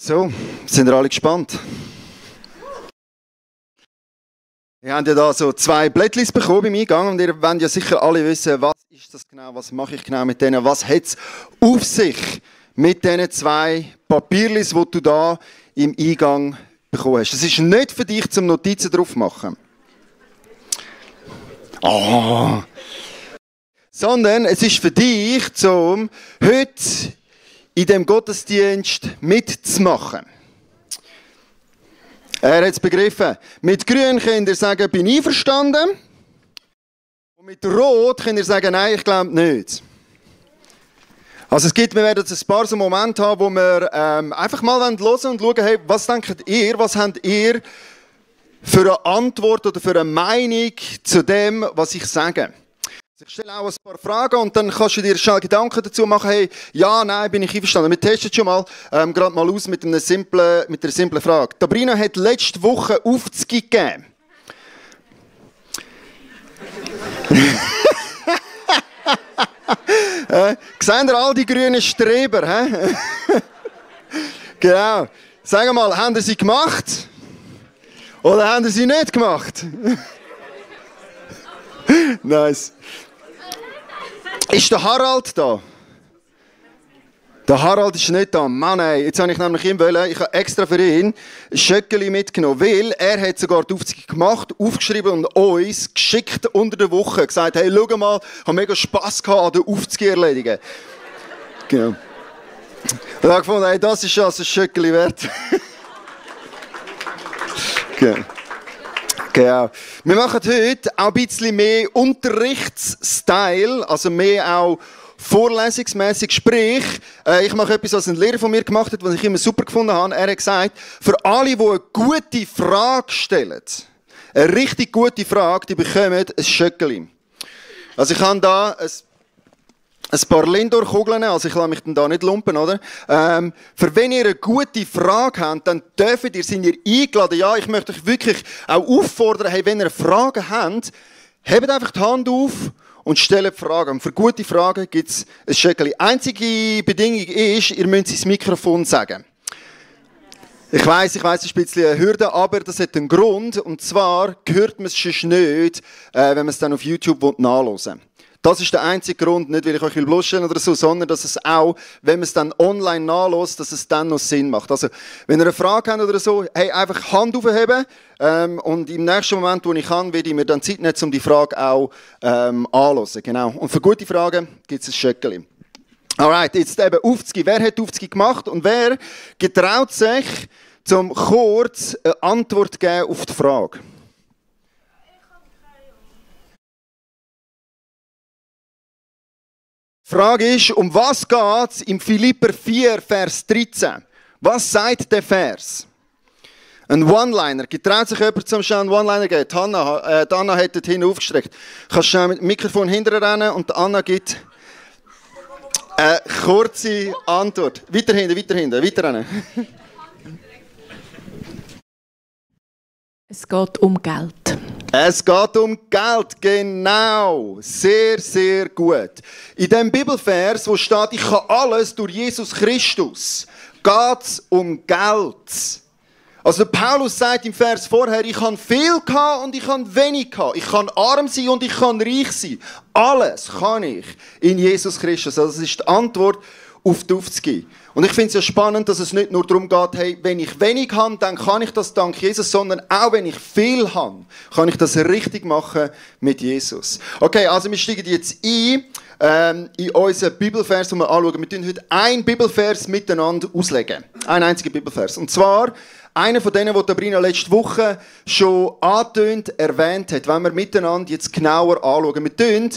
So, sind ihr alle gespannt? Wir haben ja da so 2 Blättchen bekommen beim Eingang und ihr wollt ja sicher alle wissen, was ist das genau, was mache ich genau mit denen, was hat es auf sich mit diesen 2 Papierchen, die du da im Eingang bekommen hast. Das ist nicht für dich zum Notizen drauf machen. Oh. Sondern es ist für dich, um heute in dem Gottesdienst mitzumachen. Er hat es begriffen. Mit grün könnt ihr sagen, bin ich einverstanden. Und mit rot könnt ihr sagen, nein, ich glaube nicht. Also wir werden jetzt ein paar so Momente haben, wo wir einfach mal hören und schauen, hey, was denkt ihr, was habt ihr für eine Antwort oder für eine Meinung zu dem, was ich sage. Ich stelle auch ein paar Fragen und dann kannst du dir schnell Gedanken dazu machen, hey, ja, nein, bin ich einverstanden. Wir testen schon mal, gerade mal aus mit einer simplen Frage. Sabrina hat letzte Woche Aufzüge gegeben. Seht ihr all die grünen Streber? Genau. Sag mal, haben ihr sie gemacht? Oder haben ihr sie nicht gemacht? Nice. Ist der Harald da? Der Harald ist nicht da. Mann, ey, jetzt habe ich nämlich ihm wollen, ich habe extra für ihn ein Schöckeli mitgenommen, weil er hat sogar die Aufzüge gemacht, aufgeschrieben und uns geschickt unter der Woche gesagt, hey, schau mal, ich habe mega Spass gehabt an den Aufzügen erledigen. Genau. Und ich habe gefunden, hey, das ist also ein Schöckeli wert. Genau. Genau. Wir machen heute auch ein bisschen mehr Unterrichtsstil, also mehr auch vorlesungsmäßig. Sprich, ich mache etwas, was ein Lehrer von mir gemacht hat, was ich immer super gefunden habe. Er hat gesagt, für alle, die eine gute Frage stellen, eine richtig gute Frage, die bekommen ein Schöckeli. Also ich habe da ein paar Lindor-Kugeln, also ich lasse mich dann da nicht lumpen, oder? Für wenn ihr eine gute Frage habt, dann sind ihr eingeladen. Ja, ich möchte euch wirklich auch auffordern, hey, wenn ihr Fragen habt, hebt einfach die Hand auf und stellt Fragen. Und für gute Fragen gibt es ein Schöckeli. Einzige Bedingung ist, ihr müsst ins Mikrofon sagen. Ich weiss, es ist ein bisschen eine Hürde, aber das hat einen Grund. Und zwar hört man es sonst nicht, wenn man es dann auf YouTube nachhören will. Das ist der einzige Grund, nicht weil ich euch bloßstellen oder so, sondern dass es auch, wenn man es dann online nachlässt, dass es dann noch Sinn macht. Also, wenn ihr eine Frage habt oder so, hey, einfach Hand aufheben und im nächsten Moment, wo ich kann, werde ich mir dann Zeit nehmen, um die Frage auch anzuhören. Genau. Und für gute Fragen gibt es ein Schöckeli. Alright, jetzt eben Aufzüge. Wer hat Aufzüge gemacht und wer getraut sich, zum kurz eine Antwort zu geben auf die Frage? Die Frage ist, um was geht es im Philipper 4, Vers 13? Was sagt der Vers? Ein One-Liner. Getraut sich jemand zum schnell einen One-Liner geben? Die Anna hat dort hinten aufgestreckt. Kannst schnell mit dem Mikrofon hinterher rennen und Anna gibt eine kurze Antwort. Weiter rennen. Es geht um Geld. Es geht um Geld, genau. Sehr, sehr gut. In dem Bibelvers, wo steht, ich kann alles durch Jesus Christus, geht es um Geld. Also Paulus sagt im Vers vorher, ich kann viel gehabt und ich kann wenig gehabt. Ich kann arm sein und ich kann reich sein. Alles kann ich in Jesus Christus. Also das ist die Antwort auf die Aufzüge. Und ich finde es ja spannend, dass es nicht nur darum geht, hey, wenn ich wenig habe, dann kann ich das dank Jesus, sondern auch wenn ich viel habe, kann ich das richtig machen mit Jesus. Okay, also wir steigen jetzt ein in unseren Bibelvers, den wir anschauen. Wir tun heute einen Bibelvers miteinander auslegen. Ein einziger Bibelvers. Und zwar einer von denen, die Sabrina letzte Woche schon erwähnt hat, wenn wir miteinander jetzt genauer anschauen. Wir tun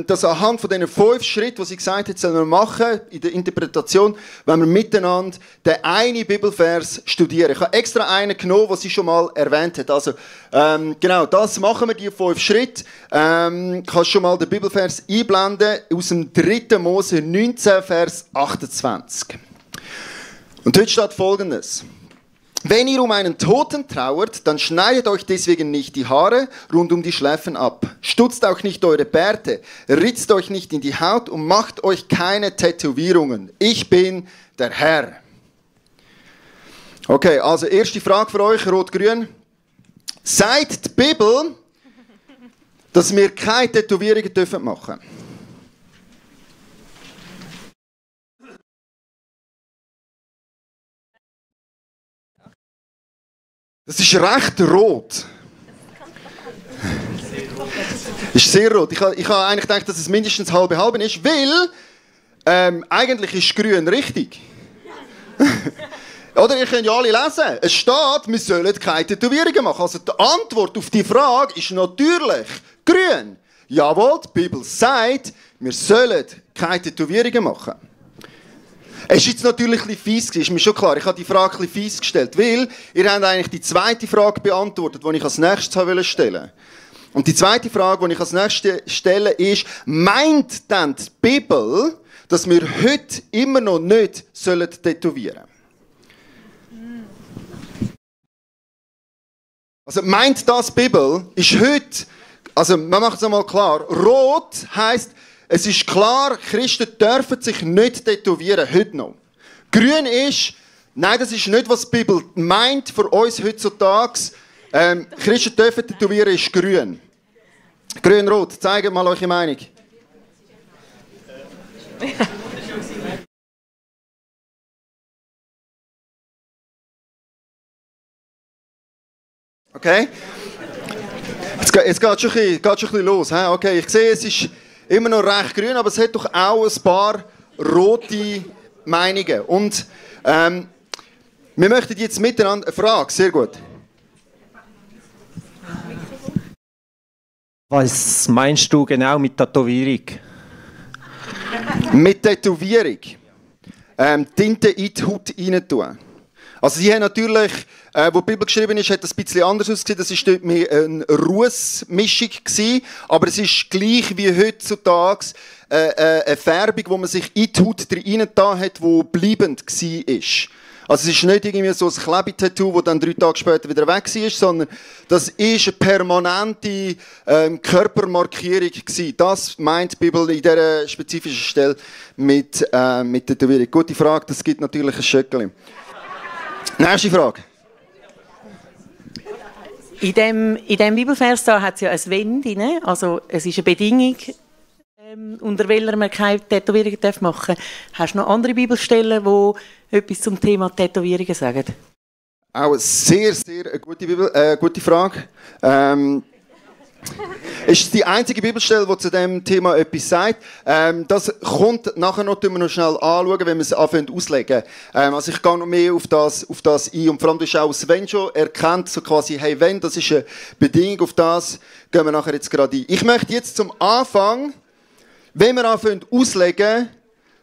das anhand von diesen 5 Schritten, die sie gesagt hat, sollen wir machen in der Interpretation, wenn wir miteinander den einen Bibelvers studieren. Ich habe extra einen genommen, den sie schon mal erwähnt hat. Also genau, das machen wir, die 5 Schritte. Kannst schon mal den Bibelvers einblenden aus dem 3. Mose 19, Vers 28. Und dort steht Folgendes. Wenn ihr um einen Toten trauert, dann schneidet euch deswegen nicht die Haare rund um die Schläfen ab. Stutzt auch nicht eure Bärte, ritzt euch nicht in die Haut und macht euch keine Tätowierungen. Ich bin der Herr. Okay, also erste Frage für euch, Rot-Grün. Sagt die Bibel, dass wir keine Tätowierungen machen dürfen? Das ist recht rot. Ist sehr rot. Ich habe eigentlich gedacht, dass es mindestens halbe ist, weil eigentlich ist grün richtig. Oder ihr könnt ja alle lesen. Es steht, wir sollen keine Tätowierungen machen. Also die Antwort auf die Frage ist natürlich grün. Jawohl, die Bibel sagt, wir sollen keine Tätowierungen machen. Es ist jetzt natürlich ein bisschen fies, ist mir schon klar. Ich habe die Frage ein bisschen fies gestellt, weil ihr habt eigentlich die zweite Frage beantwortet, die ich als nächstes stellen wollte. Und die zweite Frage, die ich als nächstes stelle, ist, meint denn die Bibel, dass wir heute immer noch nicht tätowieren sollen? Also meint das die Bibel, ist heute, also man macht es einmal klar, rot heisst, es ist klar, Christen dürfen sich nicht tätowieren, heute noch. Grün ist, nein, das ist nicht, was die Bibel meint für uns heutzutage. Christen dürfen tätowieren, ist grün. Grün-rot, zeigt mal eure Meinung. Okay? Jetzt geht schon ein bisschen los. He? Okay, ich sehe, es ist immer noch recht grün, aber es hat doch auch ein paar rote Meinungen. Und wir möchten jetzt miteinander eine Frage, sehr gut. Was meinst du genau mit Tätowierung? Mit Tätowierung Tinte in die Haut rein tun. Also sie haben natürlich, wo die Bibel geschrieben ist, hat das ein bisschen anders ausgesehen. Das war dort mehr eine Rußmischung gewesen, aber es ist gleich wie heutzutage eine Färbung, die man sich in die Haut reingetan hat, die bleibend war. Also es ist nicht irgendwie so ein Klebetattoo, das dann 3 Tage später wieder weg war, sondern das ist eine permanente Körpermarkierung gewesen. Das meint die Bibel in dieser spezifischen Stelle mit Tätowierung. Gute Frage, das gibt natürlich ein Schöckchen. Nächste Frage. In dem Bibelvers da hat es ja ein Wenn drin, also es ist eine Bedingung, unter welcher man keine Tätowierungen machen darf. Hast du noch andere Bibelstellen, die etwas zum Thema Tätowierungen sagen? Auch eine sehr, sehr gute Frage. Ist die einzige Bibelstelle, die zu diesem Thema etwas sagt. Das kommt nachher noch schnell anschauen, wenn wir es anfangen auslegen. Also ich gehe noch mehr auf das ein. Und vor allem, du hast auch Sven schon erkannt, so quasi, hey, wenn, das ist eine Bedingung, auf das gehen wir nachher jetzt gerade ein. Ich möchte jetzt zum Anfang, wenn wir anfangen auslegen,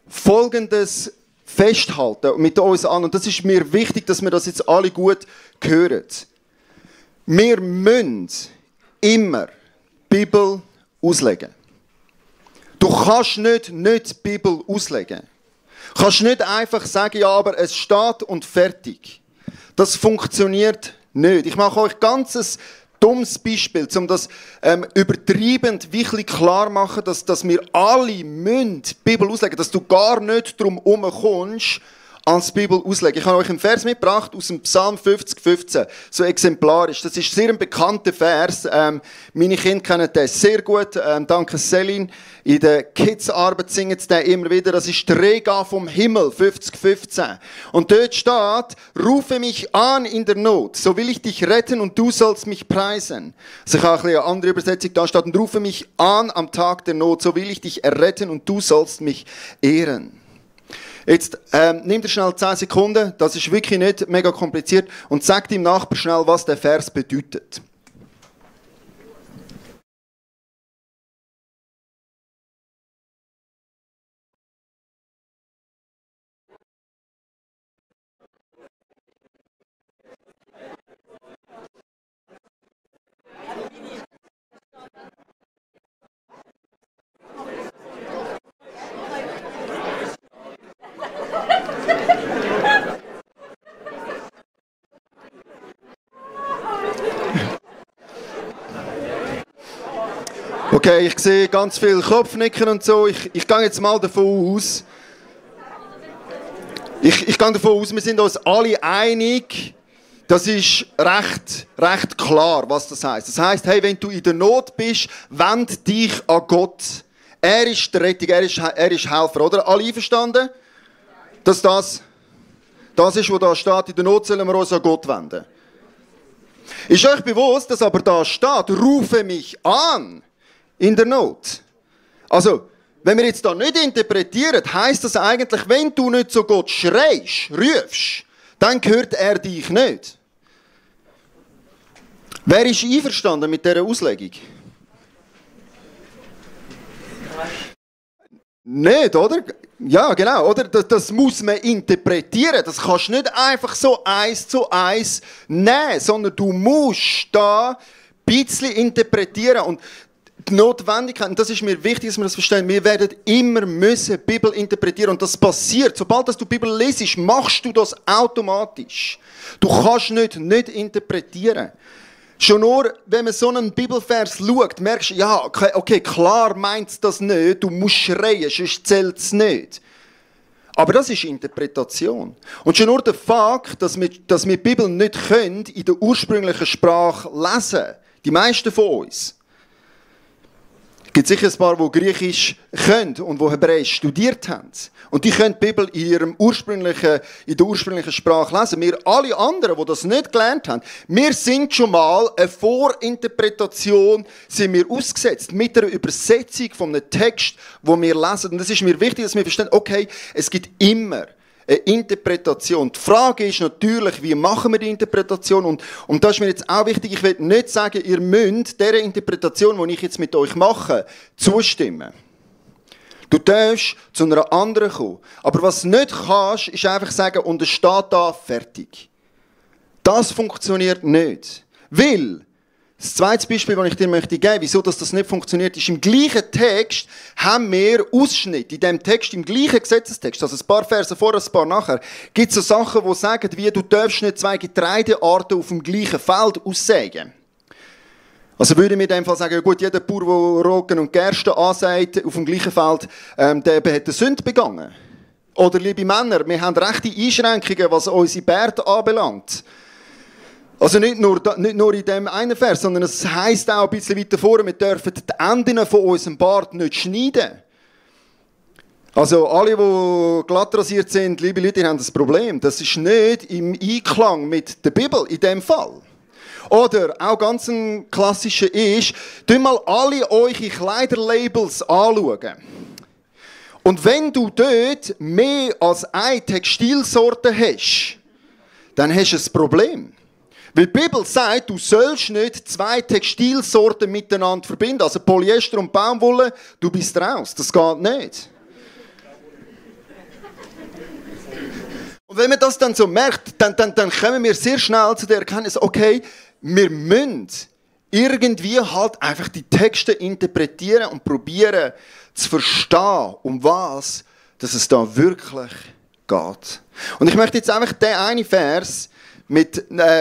Folgendes festhalten mit uns an. Und das ist mir wichtig, dass wir das jetzt alle gut hören. Wir müssen immer die Bibel auslegen. Du kannst nicht die Bibel auslegen. Du kannst nicht einfach sagen, ja, aber es steht und fertig. Das funktioniert nicht. Ich mache euch ganz ein dummes Beispiel, um das übertreibend wirklich klar zu machen, dass wir alle die Bibel auslegen müssen, dass du gar nicht darum herumkommst, als die Bibel auslegen. Ich habe euch einen Vers mitgebracht aus dem Psalm 50,15, so exemplarisch. Das ist sehr ein bekannter Vers. Meine Kinder kennen den sehr gut. Danke Celine. In der Kids-Arbeit singen sie den immer wieder. Das ist der Rega vom Himmel, 50,15. Und dort steht, rufe mich an in der Not, so will ich dich retten und du sollst mich preisen. Also ich habe eine andere Übersetzung, da steht, und rufe mich an am Tag der Not, so will ich dich erretten und du sollst mich ehren. Jetzt nimm dir schnell 10 Sekunden, das ist wirklich nicht mega kompliziert, und sag deinem Nachbarn schnell, was der Vers bedeutet. Okay, ich sehe ganz viel Kopfnicken und so. Ich gehe jetzt mal davon aus, Ich gehe davon aus, wir sind uns alle einig, das ist recht klar, was das heisst. Das heisst, hey, wenn du in der Not bist, wend dich an Gott. Er ist die Rettung, er ist Helfer, oder? Alle einverstanden? Dass das ist, was da steht, in der Not sollen wir uns an Gott wenden. Ist euch bewusst, dass aber da steht, rufe mich an in der Not? Also, wenn wir jetzt da nicht interpretieren, heisst das eigentlich, wenn du nicht zu Gott schreist, rufst, dann hört er dich nicht. Wer ist einverstanden mit dieser Auslegung? Nicht, oder? Ja, genau, oder? Das muss man interpretieren. Das kannst du nicht einfach so 1:1 nehmen, sondern du musst da ein bisschen interpretieren. Und die Notwendigkeit, und das ist mir wichtig, dass wir das verstehen, wir werden immer müssen die Bibel interpretieren. Und das passiert. Sobald du die Bibel lesest, machst du das automatisch. Du kannst nicht interpretieren. Schon nur, wenn man so einen Bibelvers schaut, merkst du, ja, okay, klar meint es das nicht, du musst schreien, sonst zählt es nicht. Aber das ist Interpretation. Und schon nur der Fakt, dass wir die Bibel nicht können, in der ursprünglichen Sprache lesen, die meisten von uns. Es gibt sicher ein paar, die Griechisch können und die Hebräisch studiert haben. Und die können die Bibel in der ursprünglichen Sprache lesen. Wir alle anderen, die das nicht gelernt haben, wir sind schon mal eine Vorinterpretation ausgesetzt mit einer Übersetzung von einem Text, den wir lesen. Und es ist mir wichtig, dass wir verstehen, okay, es gibt immer eine Interpretation. Die Frage ist natürlich, wie machen wir die Interpretation? Und das ist mir jetzt auch wichtig, ich will nicht sagen, ihr müsst dieser Interpretation, die ich jetzt mit euch mache, zustimmen. Du darfst zu einer anderen kommen. Aber was du nicht kannst, ist einfach sagen, und es steht da, fertig. Das funktioniert nicht. Weil, das zweite Beispiel, das ich dir geben möchte, wieso das nicht funktioniert, ist, im gleichen Text haben wir Ausschnitte. In diesem Text, im gleichen Gesetzestext, also ein paar Verse vor, ein paar nachher, gibt es so Sachen, die sagen, wie du darfst nicht 2 Getreidearten auf dem gleichen Feld aussägen. Also würde ich mir in dem Fall sagen, ja gut, jeder Bauer, der Roggen und Gerste ansät auf dem gleichen Feld, der hat eine Sünde begangen. Oder, liebe Männer, wir haben rechte Einschränkungen, was unsere Bärte anbelangt. Also nicht nur in dem einen Vers, sondern es heisst auch ein bisschen weiter vorne, wir dürfen die Enden von unserem Bart nicht schneiden. Also alle, die glatt rasiert sind, liebe Leute, die haben das Problem. Das ist nicht im Einklang mit der Bibel in dem Fall. Oder auch ganz ein klassischer ist, tun mal alle eure Kleiderlabels anschauen. Und wenn du dort mehr als eine Textilsorte hast, dann hast du ein Problem. Weil die Bibel sagt, du sollst nicht 2 Textilsorten miteinander verbinden. Also Polyester und Baumwolle, du bist raus. Das geht nicht. Und wenn man das dann so merkt, dann kommen wir sehr schnell zu der Erkenntnis, okay, wir müssen irgendwie halt einfach die Texte interpretieren und probieren zu verstehen, um was dass es da wirklich geht. Und ich möchte jetzt einfach den einen Vers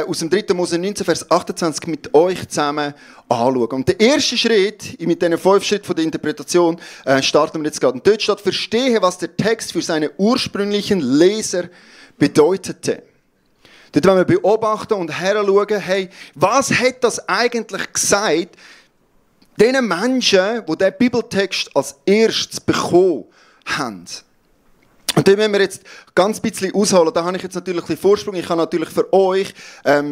aus dem 3. Mose 19, Vers 28 mit euch zusammen anschauen. Und der erste Schritt, mit diesen 5 Schritten von der Interpretation, starten wir jetzt gerade. Und dort steht, verstehe, was der Text für seine ursprünglichen Leser bedeutete. Dort wollen wir beobachten und heranschauen, hey, was hat das eigentlich gesagt, den Menschen, die diesen Bibeltext als erstes bekommen haben. Und da müssen wir jetzt ganz ein bisschen ausholen. Da habe ich jetzt natürlich ein bisschen Vorsprung. Ich habe natürlich für euch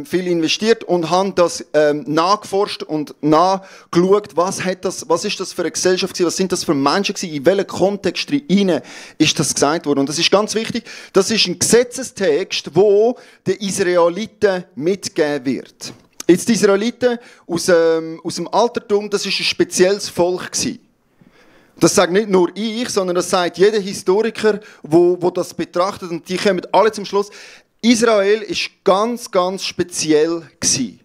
viel investiert und habe das nachgeforscht und nachgeschaut, was ist das für eine Gesellschaft gewesen, was sind das für Menschen gewesen, in welchen Kontext hinein ist das gesagt worden. Und das ist ganz wichtig, das ist ein Gesetzestext, wo den Israeliten mitgegeben wird. Jetzt die Israeliten aus dem Altertum, das ist ein spezielles Volk gewesen. Das sagt nicht nur ich, sondern das sagt jeder Historiker, wo das betrachtet. Und die kommen alle zum Schluss. Israel ist ganz, ganz speziell gewesen.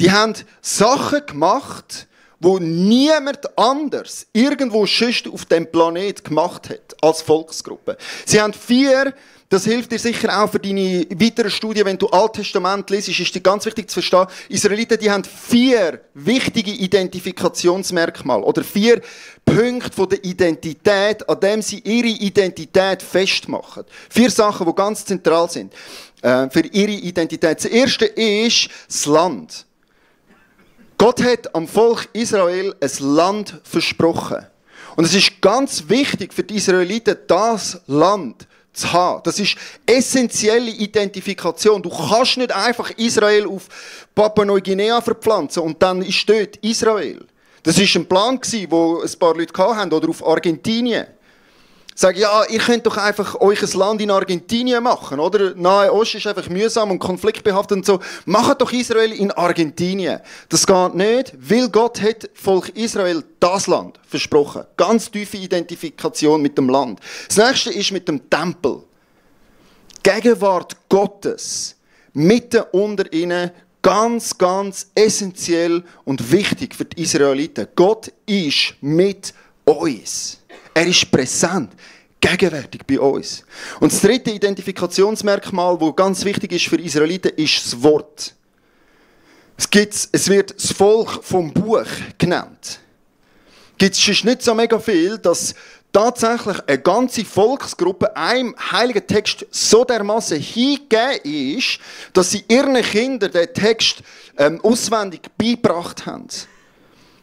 Die haben Sachen gemacht, wo niemand anders irgendwo sonst auf dem Planet gemacht hat, als Volksgruppe. Sie haben 4, das hilft dir sicher auch für deine weiteren Studien, wenn du Alttestament liest, ist dir ganz wichtig zu verstehen, Israeliten, die haben 4 wichtige Identifikationsmerkmale oder 4 Punkte von der Identität, an dem sie ihre Identität festmachen. 4 Sachen, die ganz zentral sind für ihre Identität. Das erste ist das Land. Gott hat am Volk Israel ein Land versprochen. Und es ist ganz wichtig für die Israeliten, das Land zu haben. Das ist essentielle Identifikation. Du kannst nicht einfach Israel auf Papua-Neuguinea verpflanzen und dann ist dort Israel. Das war ein Plan, den ein paar Leute hatten, oder auf Argentinien. Sagen, ja, ihr könnt doch einfach euch ein Land in Argentinien machen, oder? Nahe Osten ist einfach mühsam und konfliktbehaftet und so. Macht doch Israel in Argentinien. Das geht nicht, weil Gott hat Volk Israel das Land versprochen. Ganz tiefe Identifikation mit dem Land. Das nächste ist mit dem Tempel. Gegenwart Gottes. Mitten unter ihnen. Ganz, ganz essentiell und wichtig für die Israeliten. Gott ist mit uns. Er ist präsent, gegenwärtig bei uns. Und das dritte Identifikationsmerkmal, das ganz wichtig ist für Israeliten, ist das Wort. Es wird das Volk vom Buch genannt. Es ist nicht so mega viel, dass tatsächlich eine ganze Volksgruppe einem heiligen Text so dermaßen hingegeben ist, dass sie ihren Kindern den Text auswendig beigebracht haben.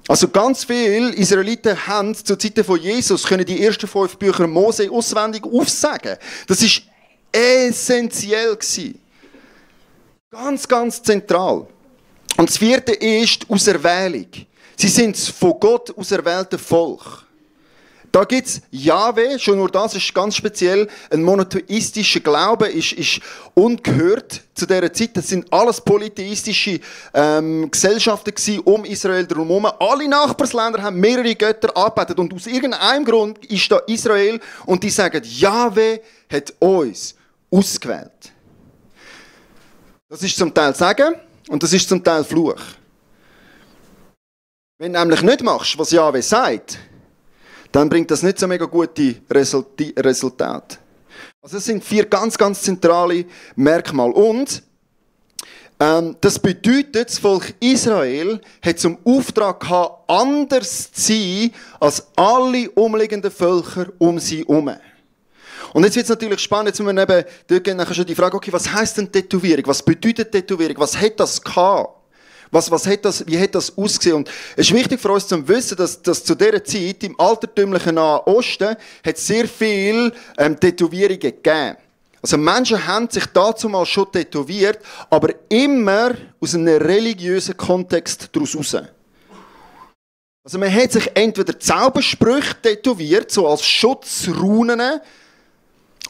Also ganz viele Israeliten haben zur Zeit von Jesus können die ersten 5 Bücher Mose auswendig aufsagen. Das ist essentiell gewesen. Ganz, ganz zentral. Und das vierte ist die Auserwählung. Sie sind das von Gott auserwählte Volk. Da gibt es Jahwe, schon nur das ist ganz speziell, ein monotheistischer Glaube ist ungehört zu dieser Zeit. Das sind alles polytheistische Gesellschaften gewesen, um Israel drumherum. Alle Nachbarsländer haben mehrere Götter angebetet und aus irgendeinem Grund ist da Israel und die sagen, Jahwe hat uns ausgewählt. Das ist zum Teil Sagen und das ist zum Teil Fluch. Wenn du nämlich nicht machst, was Jahwe sagt, dann bringt das nicht so mega gute Resultate. Also das sind 4 ganz, ganz zentrale Merkmale. Und das bedeutet, das Volk Israel hat zum Auftrag gehabt, anders zu sein als alle umliegenden Völker um sie herum. Und jetzt wird es natürlich spannend, jetzt müssen wir eben, dort gehen nachher schon die Frage, okay, was heisst denn Tätowierung? Was bedeutet Tätowierung? Was hat das gehabt? Wie hat das ausgesehen? Und es ist wichtig für uns zu wissen, dass zu dieser Zeit im altertümlichen Nahen Osten hat sehr viele Tätowierungen gegeben. Also Menschen haben sich dazu mal schon tätowiert, aber immer aus einem religiösen Kontext daraus heraus. Also man hat sich entweder Zaubersprüche tätowiert, so als Schutzrunen,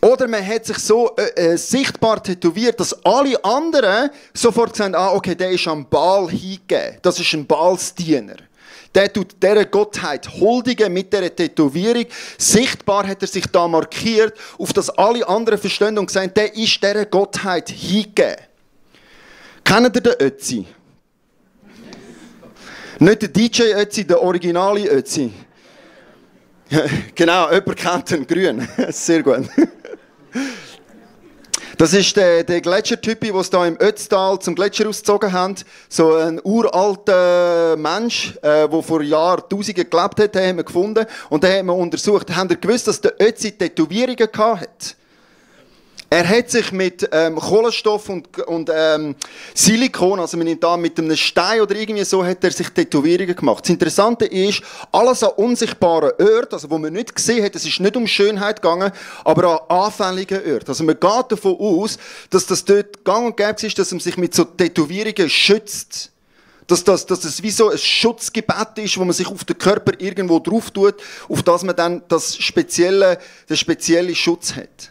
oder man hat sich so sichtbar tätowiert, dass alle anderen sofort sagen, okay, der ist am Baal hingegeben. Das ist ein Baalsdiener. Der tut dieser Gottheit huldigen mit dieser Tätowierung. Sichtbar hat er sich da markiert, auf das alle anderen verstehen und sagen, der ist dieser Gottheit hingegeben. Kennt ihr den Ötzi? Nicht der DJ Ötzi, der originale Ötzi. Genau, jemand kennt den Grün. Sehr gut. Das ist der Gletschertypi, den sie hier im Ötztal zum Gletscher ausgezogen haben. So ein uralter Mensch, der vor Jahrtausenden gelebt hat, den haben wir gefunden. Und den haben wir untersucht. Habt ihr gewusst, dass der Ötzi Tätowierungen hatte? Er hat sich mit Kohlenstoff und Silikon, also man nimmt da mit einem Stein oder irgendwie so, hat er sich Tätowierungen gemacht. Das Interessante ist, alles an unsichtbaren Orten, also wo man nicht gesehen hat, es ist nicht um Schönheit gegangen, aber an anfälligen Orten. Also man geht davon aus, dass das dort gang und gäbe ist, dass man sich mit so Tätowierungen schützt. Dass es wie so ein Schutzgebet ist, wo man sich auf den Körper irgendwo drauf tut, auf das man dann den speziellen Schutz hat.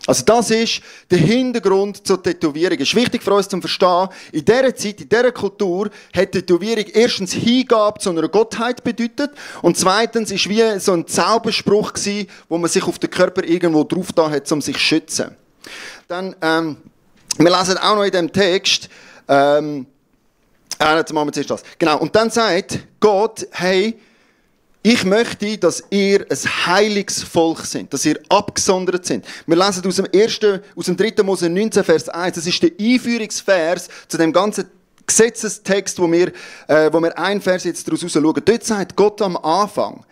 Also das ist der Hintergrund zur Tätowierung. Es ist wichtig für uns zu verstehen, in dieser Zeit, in dieser Kultur, hat Tätowierung erstens Hingabe zu einer Gottheit bedeutet und zweitens ist wie so ein Zauberspruch gewesen, wo man sich auf den Körper irgendwo drauf da hat, um sich zu schützen. Dann, wir lesen auch noch in dem Text, machen wir zuerst das. Genau. Und dann sagt Gott, hey, ich möchte, dass ihr ein heiliges Volk seid, dass ihr abgesondert seid. Wir lesen aus dem 3. Mose 19, Vers 1. Das ist der Einführungsvers zu dem ganzen Gesetzestext, wo wir einen Vers jetzt daraus schauen. Dort sagt Gott am Anfang,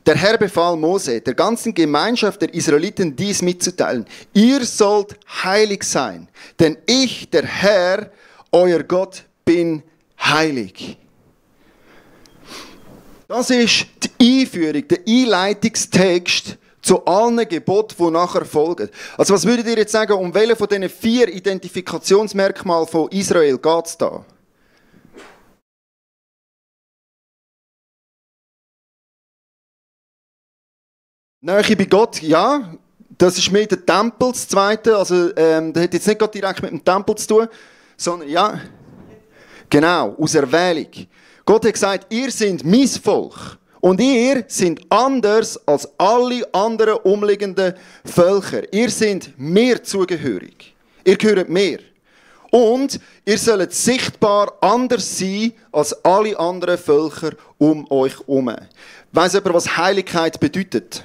der Herr befahl Mose, der ganzen Gemeinschaft der Israeliten dies mitzuteilen. Ihr sollt heilig sein, denn ich, der Herr, euer Gott, bin heilig. Das ist die Einführung, der Einleitungstext zu allen Geboten, die nachher folgen. Also was würdet ihr jetzt sagen, um welche von diesen 4 Identifikationsmerkmalen von Israel geht es da? Nähe bei Gott, ja. Das ist mehr der Tempel, das Zweite. Also, das hat jetzt nicht gerade direkt mit dem Tempel zu tun, sondern, ja, genau, aus Erwählung. Gott hat gesagt, ihr seid mein Volk und ihr seid anders als alle anderen umliegenden Völker. Ihr seid mir zugehörig. Ihr gehört mir. Und ihr sollt sichtbar anders sein als alle anderen Völker um euch herum. Weiss jemand, was Heiligkeit bedeutet?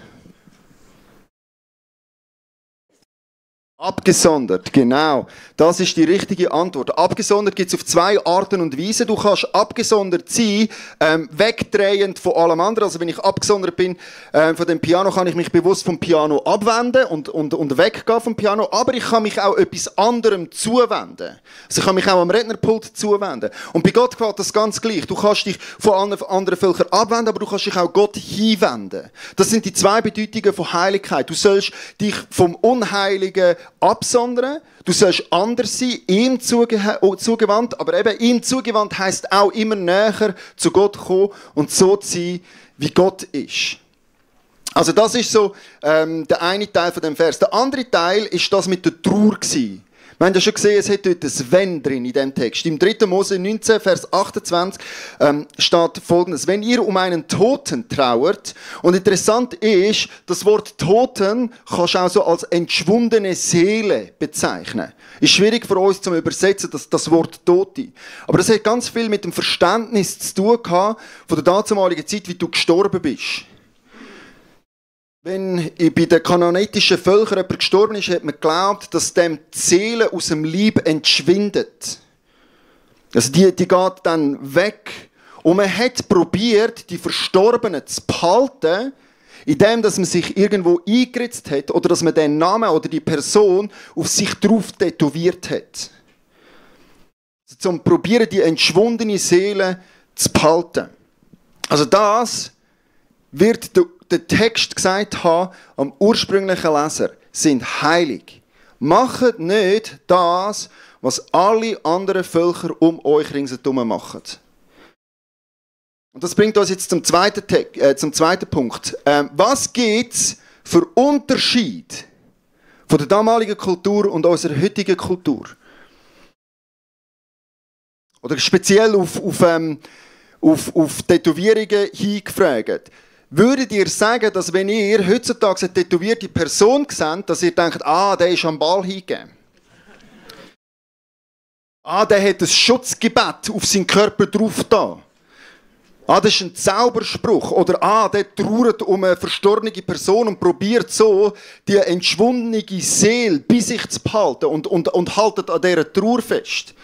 Abgesondert, genau. Das ist die richtige Antwort. Abgesondert gibt es auf 2 Arten und Weisen. Du kannst abgesondert sein, wegdrehend von allem anderen. Also wenn ich abgesondert bin von dem Piano, kann ich mich bewusst vom Piano abwenden und weggehen vom Piano. Aber ich kann mich auch etwas anderem zuwenden. Also ich kann mich auch am Rednerpult zuwenden. Und bei Gott geht das ganz gleich. Du kannst dich von anderen Völkern abwenden, aber du kannst dich auch Gott hinwenden. Das sind die 2 Bedeutungen von Heiligkeit. Du sollst dich vom Unheiligen absondern, du sollst anders sein, ihm zugewandt, aber eben ihm zugewandt heisst auch immer näher zu Gott kommen und so zu sein, wie Gott ist. Also das ist so der eine Teil von dem Vers. Der andere Teil ist das mit der Trauer gewesen. Wir haben ja schon gesehen, es hat dort ein Wenn drin in diesem Text. Im 3. Mose 19, Vers 28 steht Folgendes. Wenn ihr um einen Toten trauert, und interessant ist, das Wort Toten kannst du auch so als entschwundene Seele bezeichnen. Ist schwierig für uns zu übersetzen, das Wort Tote. Aber das hat ganz viel mit dem Verständnis zu tun gehabt, von der damaligen Zeit, wie du gestorben bist. Wenn bei den kanaanitischen Völkern jemand gestorben ist, hat man geglaubt, dass dem die Seele aus dem Leib entschwindet. Also die geht dann weg. Und man hat probiert, die Verstorbenen zu behalten, indem dass man sich irgendwo eingeritzt hat oder dass man den Namen oder die Person auf sich drauf tätowiert hat. Also zum Probieren, die entschwundene Seele zu behalten. Also das wird der Text gesagt haben, am ursprünglichen Leser, sind heilig. Macht nicht das, was alle anderen Völker um euch ringsherum machen. Und das bringt uns jetzt zum zweiten Punkt. Was gibt es für Unterschied von der damaligen Kultur und unserer heutigen Kultur? Oder speziell auf Tätowierungen hingefragt. Würdet ihr sagen, dass wenn ihr heutzutage eine tätowierte Person seht, dass ihr denkt, der ist am Ball hingegeben? Der hat ein Schutzgebet auf seinen Körper drauf da. Das ist ein Zauberspruch. Oder der trauert um eine verstorbene Person und probiert so, die entschwundene Seele bei sich zu behalten und haltet an dieser Trauer fest.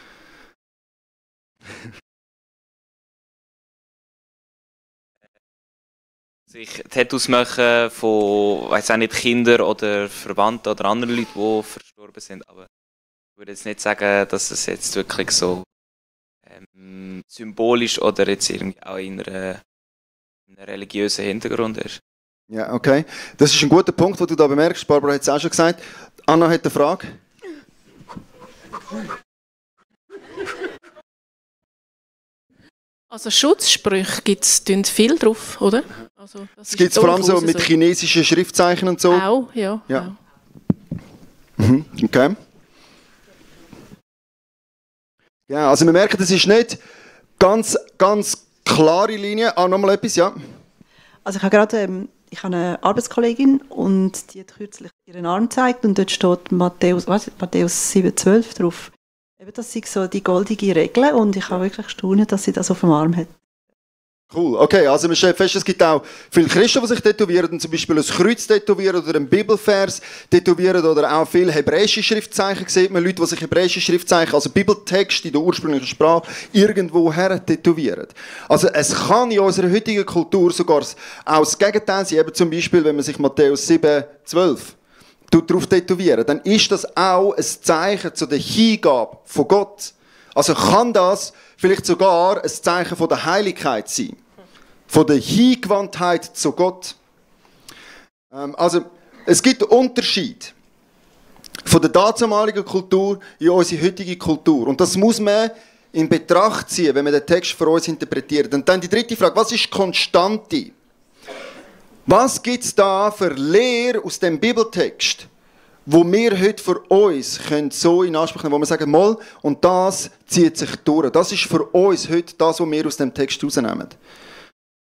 Sich Tattoos machen von, weiss auch nicht, Kindern oder Verwandten oder anderen Leuten, die verstorben sind. Aber ich würde jetzt nicht sagen, dass es jetzt wirklich so symbolisch oder jetzt irgendwie auch in einem religiösen Hintergrund ist. Ja, okay. Das ist ein guter Punkt, den du da bemerkst. Barbara hat es auch schon gesagt. Anna hat eine Frage. Also Schutzsprüche gibt es viel drauf, oder? Also, es gibt es vor allem so mit chinesischen Schriftzeichen und so? Auch, ja. Ja. Mhm, okay. Ja, also wir merken, das ist nicht ganz klare Linie. Nochmal etwas, ja? Also ich habe eine Arbeitskollegin und die hat kürzlich ihren Arm gezeigt und dort steht Matthäus 7,12 drauf. Eben, das sind so die goldige Regel und ich habe wirklich gestaunt, dass sie das auf dem Arm hat. Cool, okay, also man stellt fest, es gibt auch viele Christen, die sich tätowieren, zum Beispiel ein Kreuz tätowieren oder einen Bibelvers tätowieren oder auch viele hebräische Schriftzeichen, sieht man Leute, die sich hebräische Schriftzeichen, also Bibeltext in der ursprünglichen Sprache, irgendwo her tätowieren. Also es kann in unserer heutigen Kultur sogar auch das Gegenteil sein, eben zum Beispiel, wenn man sich Matthäus 7,12 darauf tätowieren, dann ist das auch ein Zeichen zu der Hingabe von Gott. Also kann das vielleicht sogar ein Zeichen von der Heiligkeit sein. Von der Hingewandtheit zu Gott. Also, es gibt einen Unterschied von der damaligen Kultur in unsere heutige Kultur. Und das muss man in Betracht ziehen, wenn man den Text für uns interpretiert. Und dann die dritte Frage, was ist Konstante? Was gibt es da für Lehre aus dem Bibeltext, wo wir heute für uns können so in Anspruch nehmen, wo wir sagen, mal, und das zieht sich durch. Das ist für uns heute das, was wir aus dem Text herausnehmen.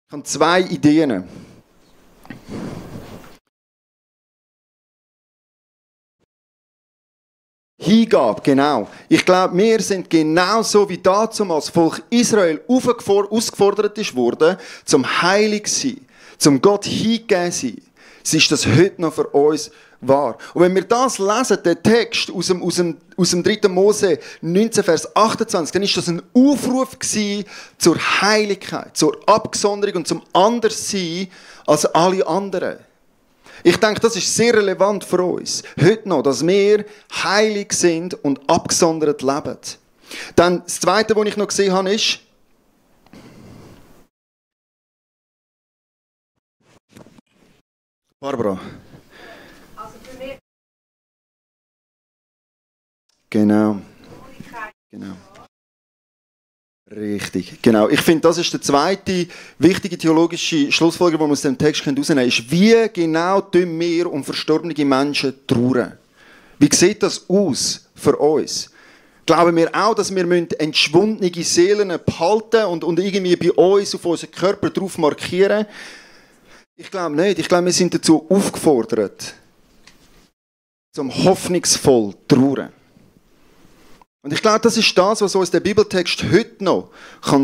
Ich habe 2 Ideen. Hingabe, genau. Ich glaube, wir sind genauso wie dazu als Volk Israel herausgefordert wurde, zum heilig zu sein, zum Gott hingegeben zu sein. Es ist das heute noch für uns wahr. Und wenn wir das lesen, den Text aus dem 3. Mose 19, Vers 28, dann ist das ein Aufruf gewesen zur Heiligkeit, zur Abgesonderung und zum Anderssein als alle anderen. Ich denke, das ist sehr relevant für uns. Heute noch, dass wir heilig sind und abgesondert leben. Dann das Zweite, was ich noch gesehen habe, ist, Barbara. Genau. Richtig, genau. Ich finde, das ist der zweite wichtige theologische Schlussfolgerung, die wir aus dem Text herausnehmen können, ist, wie genau tun wir um verstorbene Menschen trauern? Wie sieht das aus für uns? Glauben wir auch, dass wir entschwundene Seelen behalten und irgendwie bei uns auf unseren Körper drauf markieren? Ich glaube nicht. Ich glaube, wir sind dazu aufgefordert, zum hoffnungsvoll trauern. Und ich glaube, das ist das, was uns der Bibeltext heute noch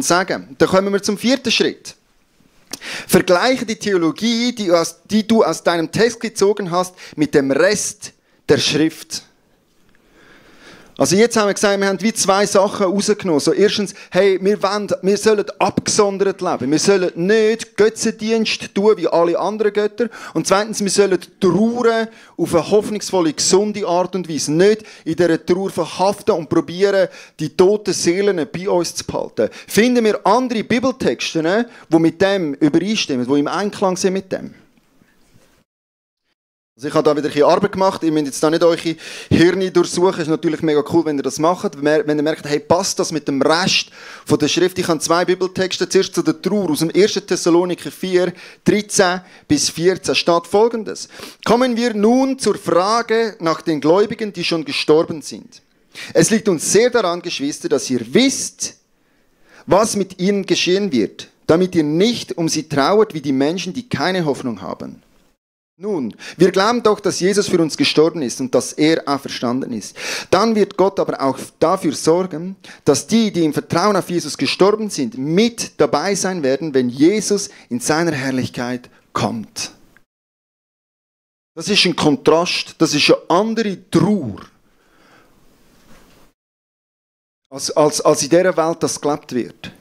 sagen kann. Dann kommen wir zum 4. Schritt. Vergleiche die Theologie, die du aus deinem Text gezogen hast, mit dem Rest der Schrift. Also jetzt haben wir gesagt, wir haben wie 2 Sachen rausgenommen. So erstens, hey, wir sollen abgesondert leben. Wir sollen nicht Götzendienst tun wie alle anderen Götter. Und zweitens, wir sollen trauern auf eine hoffnungsvolle, gesunde Art und Weise. Nicht in dieser Trauer verhaften und probieren, die toten Seelen bei uns zu behalten. Finden wir andere Bibeltexte, die mit dem übereinstimmen, die im Einklang sind mit dem. Also ich habe da wieder ein bisschen Arbeit gemacht. Ihr müsst jetzt da nicht eure Hirne durchsuchen. Es ist natürlich mega cool, wenn ihr das macht. Wenn ihr merkt, hey, passt das mit dem Rest von der Schrift. Ich habe 2 Bibeltexte. Zuerst zu der Trauer. Aus dem 1. Thessaloniker 4, 13 bis 14 steht Folgendes. Kommen wir nun zur Frage nach den Gläubigen, die schon gestorben sind. Es liegt uns sehr daran, Geschwister, dass ihr wisst, was mit ihnen geschehen wird, damit ihr nicht um sie trauert wie die Menschen, die keine Hoffnung haben. Nun, wir glauben doch, dass Jesus für uns gestorben ist und dass er auferstanden ist. Dann wird Gott aber auch dafür sorgen, dass die im Vertrauen auf Jesus gestorben sind, mit dabei sein werden, wenn Jesus in seiner Herrlichkeit kommt. Das ist ein Kontrast, das ist eine andere Trauer, als in dieser Welt das gelebt wird.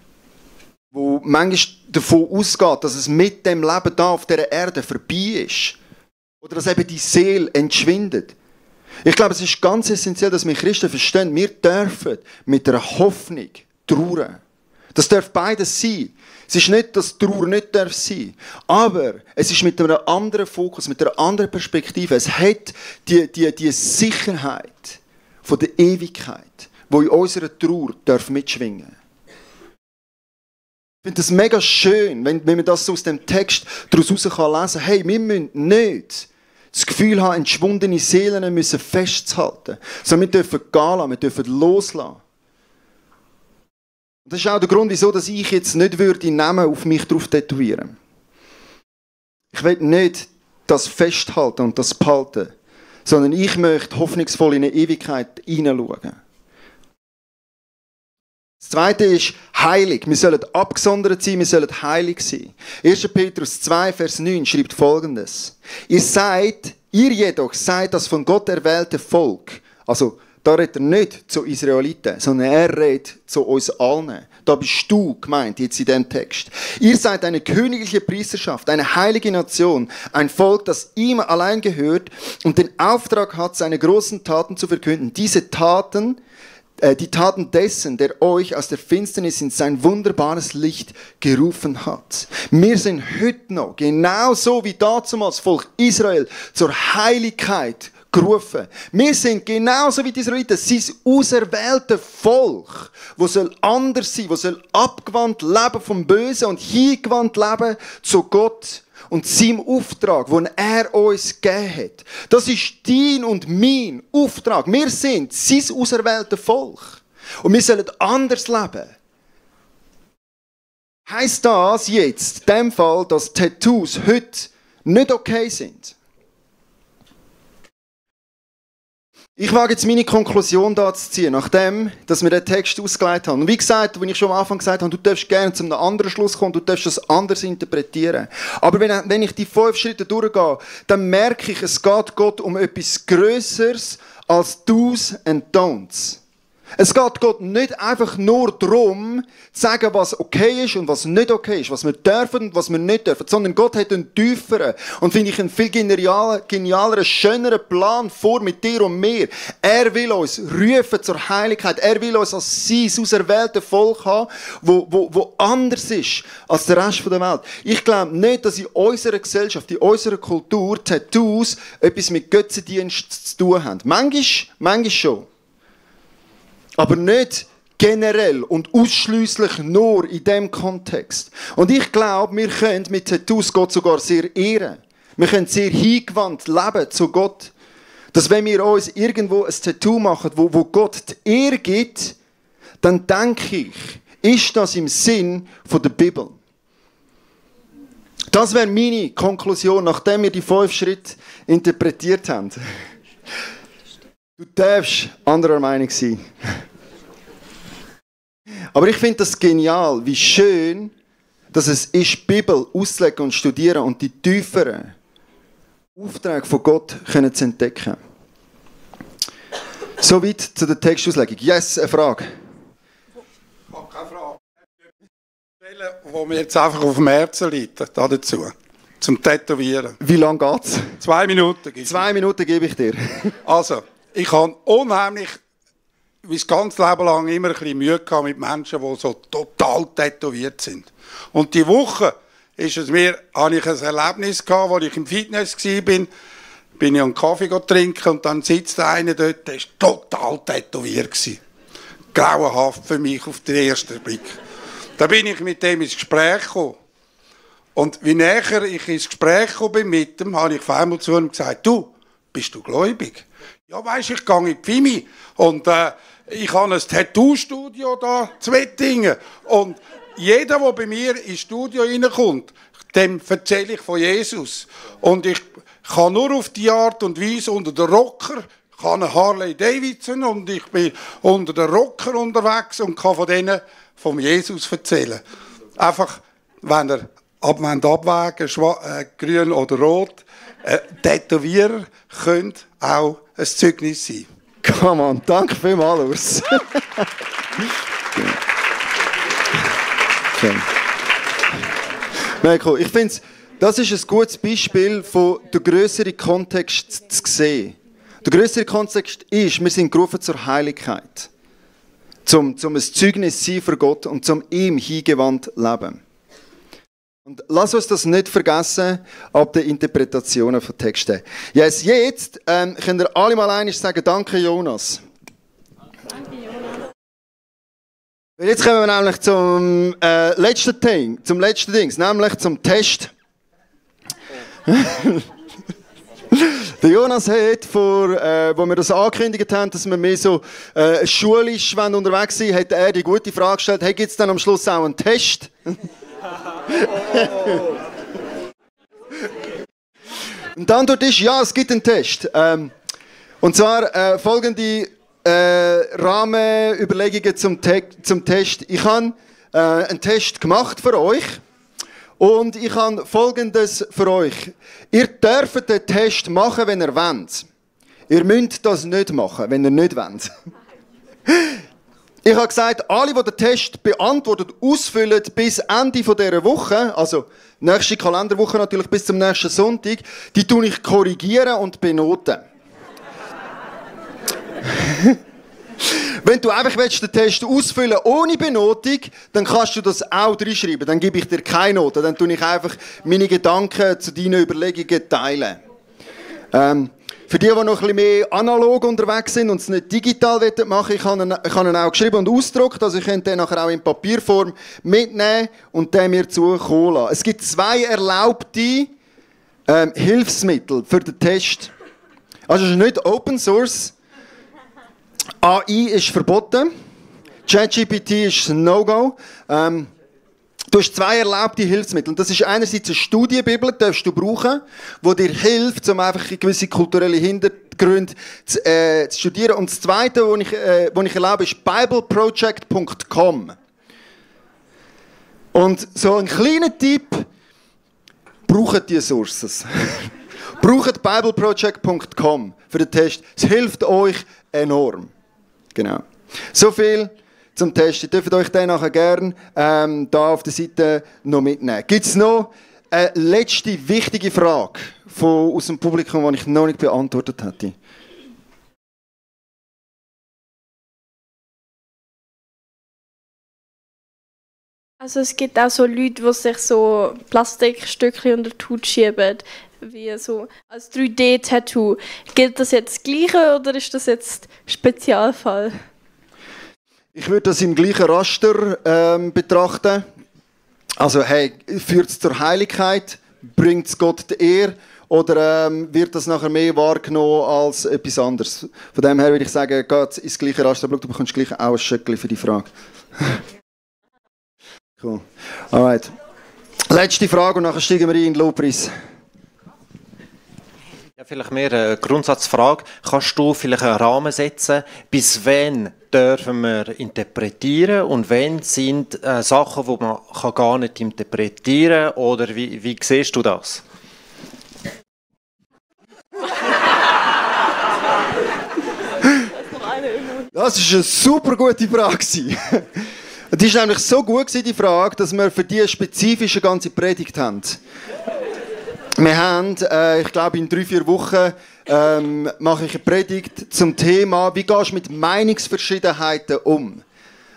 Wo manchmal davon ausgeht, dass es mit dem Leben da auf dieser Erde vorbei ist. Oder dass eben die Seele entschwindet. Ich glaube, es ist ganz essentiell, dass wir Christen verstehen, wir dürfen mit einer Hoffnung trauern. Das darf beides sein. Es ist nicht, dass Trauer nicht darf sein. Aber es ist mit einem anderen Fokus, mit einer anderen Perspektive. Es hat die Sicherheit von der Ewigkeit, die in unserer Trauer darf mitschwingen. Ich finde das mega schön, wenn man das so aus dem Text daraus lesen kann. Hey, wir müssen nicht das Gefühl haben, entschwundene Seelen müssen festzuhalten, sondern wir dürfen gehen lassen, wir dürfen loslassen. Und das ist auch der Grund, wieso dass ich jetzt nicht den Namen auf mich drauf tätowieren. Ich will nicht das festhalten und das behalten, sondern ich möchte hoffnungsvoll in eine Ewigkeit hineinschauen. Das Zweite ist heilig. Wir sollen abgesondert sein, wir sollen heilig sein. 1. Petrus 2, Vers 9 schreibt Folgendes. Ihr jedoch seid das von Gott erwählte Volk. Also, da redet er nicht zu Israeliten, sondern er redet zu uns allen. Da bist du gemeint, jetzt in diesem Text. Ihr seid eine königliche Priesterschaft, eine heilige Nation, ein Volk, das ihm allein gehört und den Auftrag hat, seine großen Taten zu verkünden. Diese Taten, die Taten dessen, der euch aus der Finsternis in sein wunderbares Licht gerufen hat. Wir sind heute noch, genauso wie damals Volk Israel, zur Heiligkeit gerufen. Wir sind genauso wie die Israeliten, sein auserwählte Volk, das soll anders sein, das soll abgewandt leben vom Bösen und hingewandt leben zu Gott und seinem Auftrag, den er uns gegeben hat. Das ist dein und mein Auftrag. Wir sind sein auserwähltes Volk. Und wir sollen anders leben. Heisst das jetzt, in dem Fall, dass Tattoos heute nicht okay sind? Ich wage jetzt meine Konklusion da zu ziehen, nachdem dass wir den Text ausgelegt haben. Und wie gesagt, wie ich schon am Anfang gesagt habe, du darfst gerne zu einem anderen Schluss kommen, du darfst es anders interpretieren. Aber wenn ich die 5 Schritte durchgehe, dann merke ich, es geht Gott um etwas Grösseres als Do's and Don'ts. Es geht Gott nicht einfach nur darum, zu sagen, was okay ist und was nicht okay ist, was wir dürfen und was wir nicht dürfen, sondern Gott hat einen tieferen und, finde ich, einen viel genialeren, schöneren Plan vor mit dir und mir. Er will uns rufen zur Heiligkeit. Er will uns als sein auserwähltes Volk haben, wo anders ist als der Rest der Welt. Ich glaube nicht, dass in unserer Gesellschaft, in unserer Kultur Tattoos etwas mit Götzendienst zu tun haben. Manchmal schon. Aber nicht generell und ausschliesslich nur in diesem Kontext. Und ich glaube, wir können mit Tattoos Gott sogar sehr ehren. Wir können sehr hingewandt leben zu Gott. Dass wenn wir uns irgendwo ein Tattoo machen, wo Gott die Ehre gibt, dann denke ich, ist das im Sinn von der Bibel. Das wäre meine Konklusion, nachdem wir die 5 Schritte interpretiert haben. Du darfst anderer Meinung sein. Aber ich finde das genial, wie schön, dass es ist, die Bibel auszulegen und studieren und die tieferen Aufträge von Gott können zu entdecken. Soweit zu der Textauslegung. Yes, eine Frage. Ich habe keine Frage. Wo mir jetzt einfach auf dem Herzen liegt, dazu. Zum Tätowieren. Wie lange geht's? 2 Minuten. 2 Minuten gebe ich dir. Also, ich habe unheimlich, wie das ganze Leben lang, immer ein bisschen Mühe gehabt mit Menschen, die so total tätowiert sind. Und die Woche habe ich ein Erlebnis gehabt, als ich im Fitness war, bin ich einen Kaffee trinken und dann sitzt einer dort, der war total tätowiert. Grauenhaft für mich auf den ersten Blick. Da bin ich mit dem ins Gespräch gekommen. Und wie näher ich ins Gespräch gekommen bin mit ihm, habe ich auf einmal zu ihm gesagt, du, bist du gläubig? Ja, weisst, ich gehe in die Pfimi und ich habe ein Tattoo-Studio da, 2 Dinge. Und jeder, der bei mir ins Studio reinkommt, dem erzähle ich von Jesus. Und ich kann nur auf die Art und Weise unter den Rocker, ich habe eine Harley Davidson und ich bin unter den Rocker unterwegs und kann von denen vom Jesus erzählen. Einfach, wenn ihr abwägen, grün oder rot, Tätowierer können auch ein Zeugnis sein. Come on, danke vielmals, Urs. Cool. Ich finde, das ist ein gutes Beispiel von der grösseren Kontext zu sehen. Der grössere Kontext ist, wir sind gerufen zur Heiligkeit. Zum ein Zeugnis sein für Gott und zum ihm hingewandt leben. Und lass uns das nicht vergessen ab den Interpretationen von Texten. Yes, jetzt könnt ihr alle mal einmal sagen, danke Jonas. Danke Jonas. Jetzt kommen wir nämlich zum letzten Ding, nämlich zum Test. Der Jonas hat, wo wir das angekündigt haben, dass wir mehr so schulisch unterwegs sind, hat er die gute Frage gestellt, hey, gibt es dann am Schluss auch einen Test? Und die Antwort ist, ja, es gibt einen Test. Und zwar folgende Rahmenüberlegungen zum Test. Ich habe einen Test gemacht für euch. Und ich habe Folgendes für euch. Ihr dürft den Test machen, wenn ihr wollt. Ihr müsst das nicht machen, wenn ihr nicht wollt. Ich habe gesagt, alle, die den Test beantworten, ausfüllen bis Ende dieser Woche, also nächste Kalenderwoche natürlich bis zum nächsten Sonntag, die tue ich korrigieren und benoten. Wenn du einfach den Test ausfüllen ohne Benotung, dann kannst du das auch reinschreiben. Dann gebe ich dir keine Note. Dann tue ich einfach meine Gedanken zu deinen Überlegungen teilen. Für die noch ein bisschen mehr analog unterwegs sind und es nicht digital machen, ich habe ihn auch geschrieben und ausgedruckt, also ich könnte den nachher auch in Papierform mitnehmen und den mir zukommen lassen. Es gibt 2 erlaubte Hilfsmittel für den Test. Also es ist nicht Open Source. AI ist verboten. ChatGPT ist ein No-Go. Du hast 2 erlaubte Hilfsmittel. Das ist einerseits eine Studienbibel, die darfst du brauchen, die dir hilft, um einfach gewisse kulturelle Hintergründe zu studieren. Und das Zweite, was ich erlaube, ist bibleproject.com. Und so ein kleiner Tipp, braucht die Sources. Braucht bibleproject.com für den Test. Es hilft euch enorm. Genau. So viel zum Test. Ihr dürft euch den nachher gerne da auf der Seite noch mitnehmen. Gibt es noch eine letzte wichtige Frage aus dem Publikum, die ich noch nicht beantwortet hätte? Also es gibt auch so Leute, die sich so Plastikstückchen unter die Haut schieben, wie so als 3D-Tattoo. Gilt das jetzt das Gleiche oder ist das jetzt Spezialfall? Ich würde das im gleichen Raster betrachten. Also, hey, führt es zur Heiligkeit? Bringt es Gott die Ehre? Oder wird das nachher mehr wahrgenommen als etwas anderes? Von dem her würde ich sagen, geht ins gleiche Raster. Du bekommst gleich auch ein Schöckchen für die Frage. Cool. Alright. Letzte Frage und nachher steigen wir in den Lobpreis. Ja, vielleicht mehr eine Grundsatzfrage. Kannst du vielleicht einen Rahmen setzen, bis wann dürfen wir interpretieren und wann sind Sachen, die man gar nicht interpretieren kann? Oder wie siehst du das? Das war eine super gute Frage. Die war nämlich so gut, die Frage, dass wir für die spezifische ganze Predigt haben. Wir haben, ich glaube, in 3-4 Wochen mache ich eine Predigt zum Thema, wie gehst du mit Meinungsverschiedenheiten um?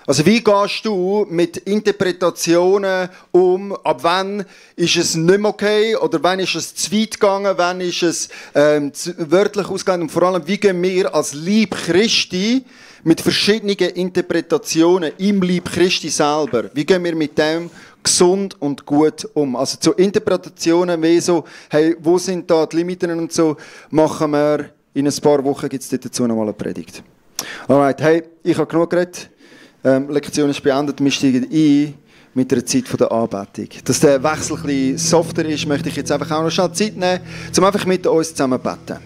Also wie gehst du mit Interpretationen um? Ab wann ist es nicht mehr okay? Oder wann ist es zu weit gegangen? Wann ist es wörtlich ausgegangen? Und vor allem, wie gehen wir als Leib Christi mit verschiedenen Interpretationen im Leib Christi selber? Wie gehen wir mit dem gesund und gut um? Also zu Interpretationen wie so, hey, wo sind da die Limiten und so, machen wir in ein paar Wochen, gibt es dazu nochmal eine Predigt. Alright, hey, ich habe genug geredet. Lektion ist beendet, wir steigen ein mit der Zeit der Anbetung. Dass der Wechsel ein bisschen softer ist, möchte ich jetzt einfach auch noch schnell Zeit nehmen, um einfach mit uns zusammen zu beten.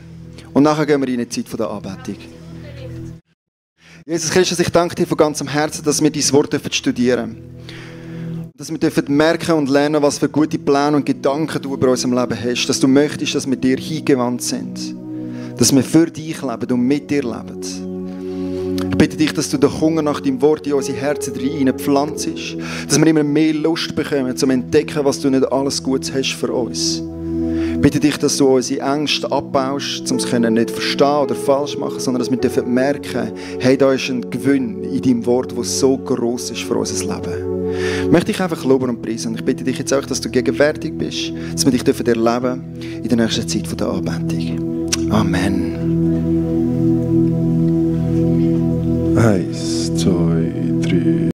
Und nachher gehen wir in die Zeit der Anbetung. Jesus Christus, ich danke dir von ganzem Herzen, dass wir dein Wort studieren dürfen. Dass wir merken und lernen, was für gute Pläne und Gedanken du über unserem Leben hast. Dass du möchtest, dass wir dir hingewandt sind. Dass wir für dich leben und mit dir leben. Ich bitte dich, dass du den Hunger nach deinem Wort in unsere Herzen pflanzt. Dass wir immer mehr Lust bekommen, um zu entdecken, was du nicht alles Gutes hast für uns. Ich bitte dich, dass du unsere Ängste abbaust, um es nicht verstehen oder falsch machen, sondern dass wir merken, hey, da ist ein Gewinn in deinem Wort, der so gross ist für unser Leben. Ich möchte dich einfach loben und preisen. Ich bitte dich jetzt auch, dass du gegenwärtig bist, dass wir dich erleben in der nächsten Zeit der Anbetung. Amen. 1, 2, 3